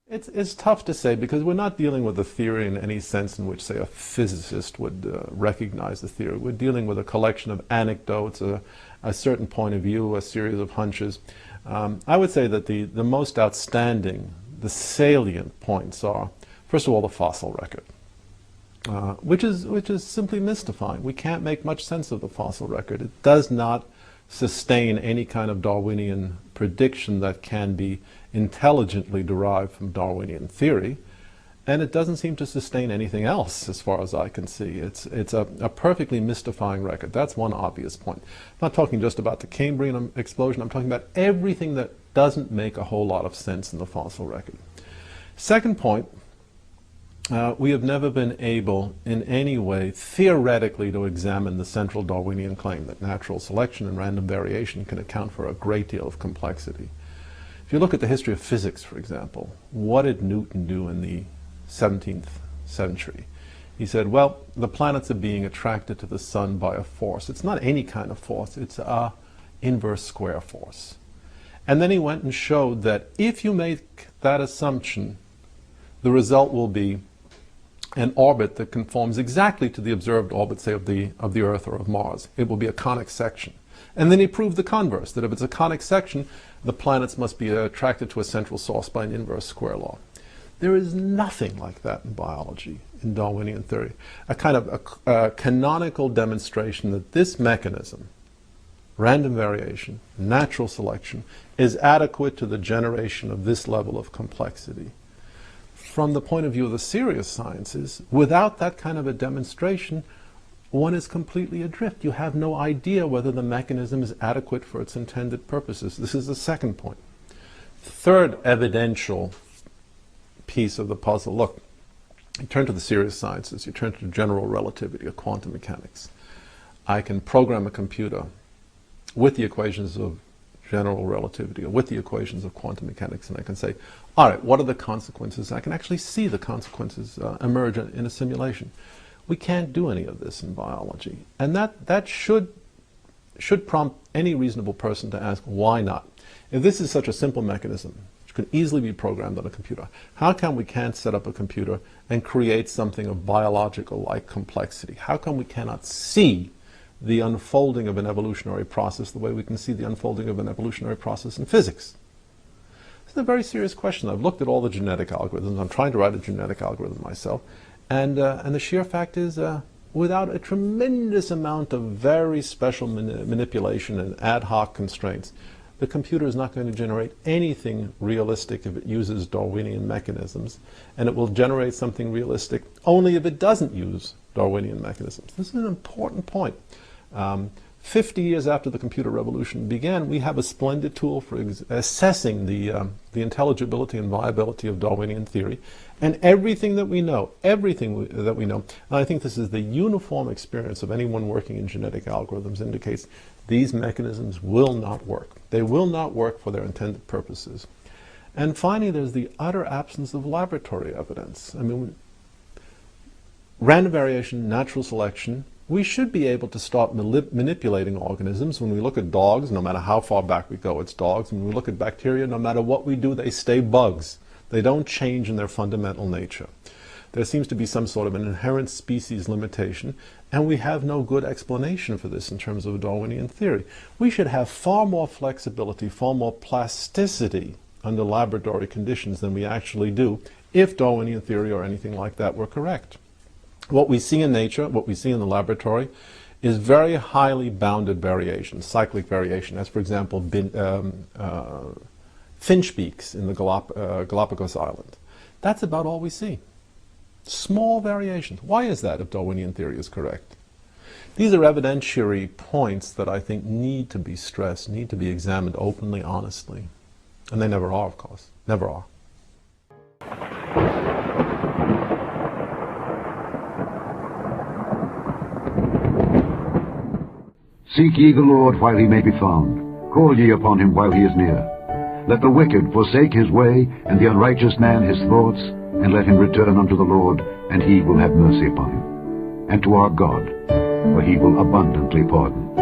It's tough to say because we're not dealing with a theory in any sense in which, say, a physicist would recognize the theory. We're dealing with a collection of anecdotes, a certain point of view, a series of hunches. I would say that the most outstanding, the salient points are, first of all, the fossil record, which is simply mystifying. We can't make much sense of the fossil record. It does not sustain any kind of Darwinian prediction that can be intelligently derived from Darwinian theory, and it doesn't seem to sustain anything else as far as I can see. It's a perfectly mystifying record. That's one obvious point. I'm not talking just about the Cambrian explosion, I'm talking about everything that doesn't make a whole lot of sense in the fossil record. Second point, we have never been able in any way theoretically to examine the central Darwinian claim that natural selection and random variation can account for a great deal of complexity. If you look at the history of physics, for example, what did Newton do in the 17th century? He said, well, the planets are being attracted to the sun by a force. It's not any kind of force, it's a inverse square force. And then he went and showed that if you make that assumption, the result will be an orbit that conforms exactly to the observed orbit, say, of the Earth or of Mars. It will be a conic section. And then he proved the converse, that if it's a conic section, the planets must be attracted to a central source by an inverse square law. There is nothing like that in biology, in Darwinian theory. A kind of a canonical demonstration that this mechanism, random variation, natural selection, is adequate to the generation of this level of complexity. From the point of view of the serious sciences, without that kind of a demonstration, one is completely adrift. You have no idea whether the mechanism is adequate for its intended purposes. This is the second point. Third evidential piece of the puzzle. Look, you turn to the serious sciences, you turn to general relativity or quantum mechanics. I can program a computer with the equations of general relativity or with the equations of quantum mechanics, and I can say, all right, what are the consequences? I can actually see the consequences emerge in a simulation. We can't do any of this in biology. And that should prompt any reasonable person to ask, why not? If this is such a simple mechanism, which could easily be programmed on a computer, how come we can't set up a computer and create something of biological-like complexity? How come we cannot see the unfolding of an evolutionary process the way we can see the unfolding of an evolutionary process in physics? It's a very serious question. I've looked at all the genetic algorithms. I'm trying to write a genetic algorithm myself. And the sheer fact is, without a tremendous amount of very special manipulation and ad hoc constraints, the computer is not going to generate anything realistic if it uses Darwinian mechanisms, and it will generate something realistic only if it doesn't use Darwinian mechanisms. This is an important point. 50 years after the computer revolution began, we have a splendid tool for assessing the intelligibility and viability of Darwinian theory. And everything that we know, and I think this is the uniform experience of anyone working in genetic algorithms, indicates these mechanisms will not work. They will not work for their intended purposes. And finally, there's the utter absence of laboratory evidence. I mean, random variation, natural selection, we should be able to start manipulating organisms. When we look at dogs, no matter how far back we go, it's dogs. When we look at bacteria, no matter what we do, they stay bugs. They don't change in their fundamental nature. There seems to be some sort of an inherent species limitation, and we have no good explanation for this in terms of a Darwinian theory. We should have far more flexibility, far more plasticity under laboratory conditions than we actually do if Darwinian theory or anything like that were correct. What we see in nature, what we see in the laboratory, is very highly bounded variation, cyclic variation, as for example finch beaks in the Galapagos Island. That's about all we see. Small variations. Why is that if Darwinian theory is correct? These are evidentiary points that I think need to be stressed, need to be examined openly, honestly. And they never are, of course. Never are. Seek ye the Lord while he may be found. Call ye upon him while he is near. Let the wicked forsake his way, and the unrighteous man his thoughts, and let him return unto the Lord, and he will have mercy upon him. And to our God, for he will abundantly pardon.